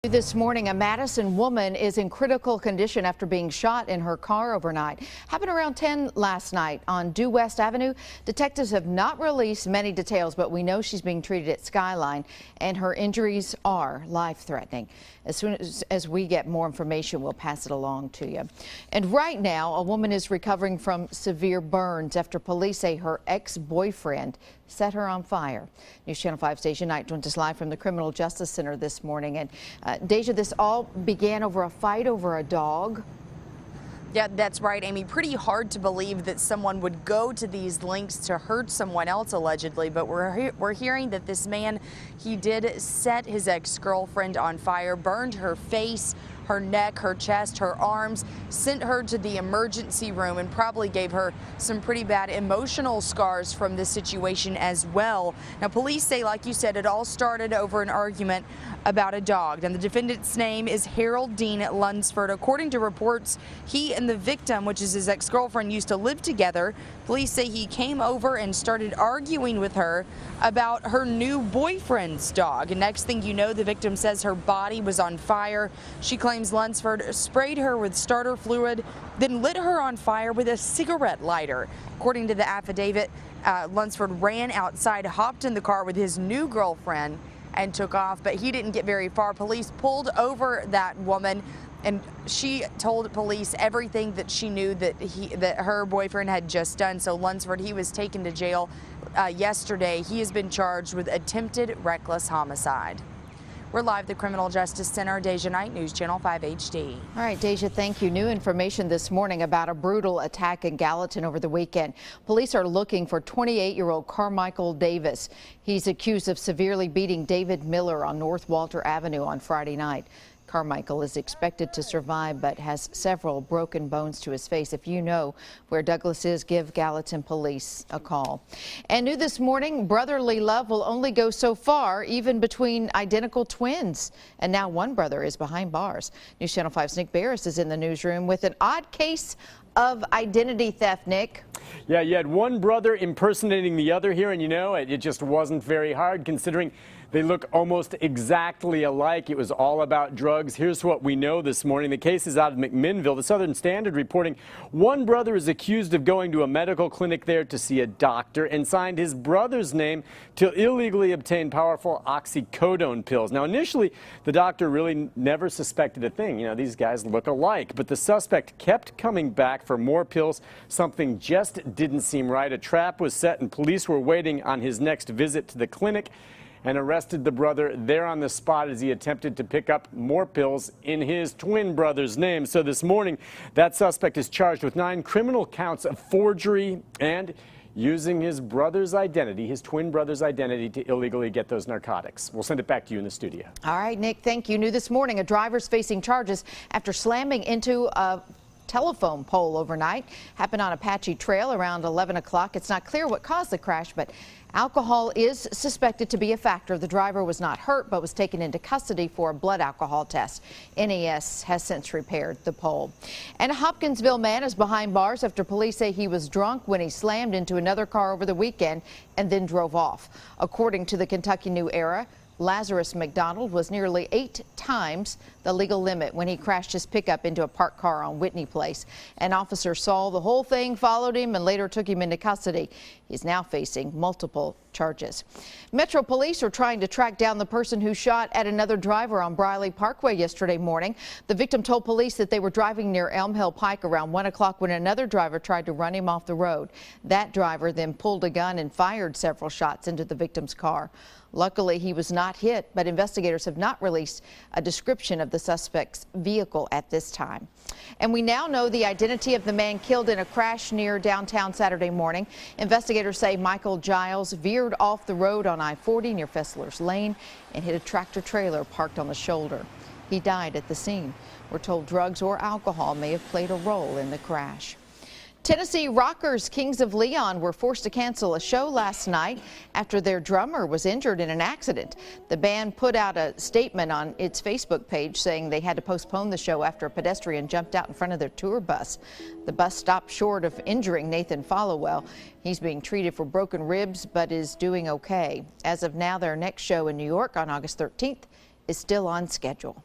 This morning, a Madison woman is in critical condition after being shot in her car overnight. Happened around 10 last night on Due West Avenue. Detectives have not released many details, but we know she's being treated at Skyline and her injuries are life-threatening. As soon as we get more information, we'll pass it along to you. And right now, a woman is recovering from severe burns after police say her ex-boyfriend set her on fire. News Channel 5 Station Night joins us live from the Criminal Justice Center this morning. And Deja, this all began over a fight over a dog. Yeah, that's right, Amy. Pretty hard to believe that someone would go to these lengths to hurt someone else, allegedly. But we're hearing that this man, he did set his ex-girlfriend on fire, burned her face, her neck, her chest, her arms, sent her to the emergency room, and probably gave her some pretty bad emotional scars from this situation as well. Now, police say, like you said, it all started over an argument about a dog. And the defendant's name is Harold Dean Lunsford. According to reports, he and the victim, which is his ex-girlfriend, used to live together. Police say he came over and started arguing with her about her new boyfriend's dog. And next thing you know, the victim says her body was on fire. She claims Lunsford sprayed her with starter fluid, then lit her on fire with a cigarette lighter. According to the affidavit, Lunsford ran outside, hopped in the car with his new girlfriend, and took off, but he didn't get very far. Police pulled over that woman, and she told police everything that she knew that her boyfriend had just done. So Lunsford, he was taken to jail yesterday. He has been charged with attempted reckless homicide. We're live at the Criminal Justice Center. Deja Knight, News Channel 5 HD. All right, Deja, thank you. New information this morning about a brutal attack in Gallatin over the weekend. Police are looking for 28-year-old Carmichael Davis. He's accused of severely beating David Miller on North Walter Avenue on Friday night. Carmichael is expected to survive, but has several broken bones to his face. If you know where Douglas is, give Gallatin police a call. And new this morning, brotherly love will only go so far, even between identical twins. And now one brother is behind bars. News Channel 5's Nick Barris is in the newsroom with an odd case of identity theft, Nick. Yeah, you had one brother impersonating the other here, and you know, it just wasn't very hard considering they look almost exactly alike. It was all about drugs. Here's what we know this morning. The case is out of McMinnville. The Southern Standard reporting one brother is accused of going to a medical clinic there to see a doctor and signed his brother's name to illegally obtain powerful oxycodone pills. Now, initially, the doctor really never suspected a thing. You know, these guys look alike, but the suspect kept coming back for more pills. Something just didn't seem right. A trap was set and police were waiting on his next visit to the clinic and arrested the brother there on the spot as he attempted to pick up more pills in his twin brother's name. So this morning, that suspect is charged with 9 criminal counts of forgery and using his brother's identity, his twin brother's identity, to illegally get those narcotics. We'll send it back to you in the studio. All right, Nick, thank you. New this morning, a driver's facing charges after slamming into a telephone pole overnight. Happened on Apache Trail around 11 o'clock. It's not clear what caused the crash, but alcohol is suspected to be a factor. The driver was not hurt, but was taken into custody for a blood alcohol test. NES has since repaired the pole. And a Hopkinsville man is behind bars after police say he was drunk when he slammed into another car over the weekend and then drove off. According to the Kentucky New Era, Lazarus McDonald was nearly 8 times the legal limit when he crashed his pickup into a parked car on Whitney Place. An officer saw the whole thing, followed him, and later took him into custody. He's now facing multiple charges. Metro Police are trying to track down the person who shot at another driver on Briley Parkway yesterday morning. The victim told police that they were driving near Elm Hill Pike around 1 o'clock when another driver tried to run him off the road. That driver then pulled a gun and fired several shots into the victim's car. Luckily, he was not hit, but investigators have not released a description of the suspect's vehicle at this time. And we now know the identity of the man killed in a crash near downtown Saturday morning. Investigators say Michael Giles veered off the road on I-40 near Fessler's Lane and hit a tractor trailer parked on the shoulder. He died at the scene. We're told drugs or alcohol may have played a role in the crash. Tennessee rockers Kings of Leon were forced to cancel a show last night after their drummer was injured in an accident. The band put out a statement on its Facebook page saying they had to postpone the show after a pedestrian jumped out in front of their tour bus. The bus stopped short of injuring Nathan Followell. He's being treated for broken ribs but is doing okay. As of now, their next show in New York on August 13th is still on schedule.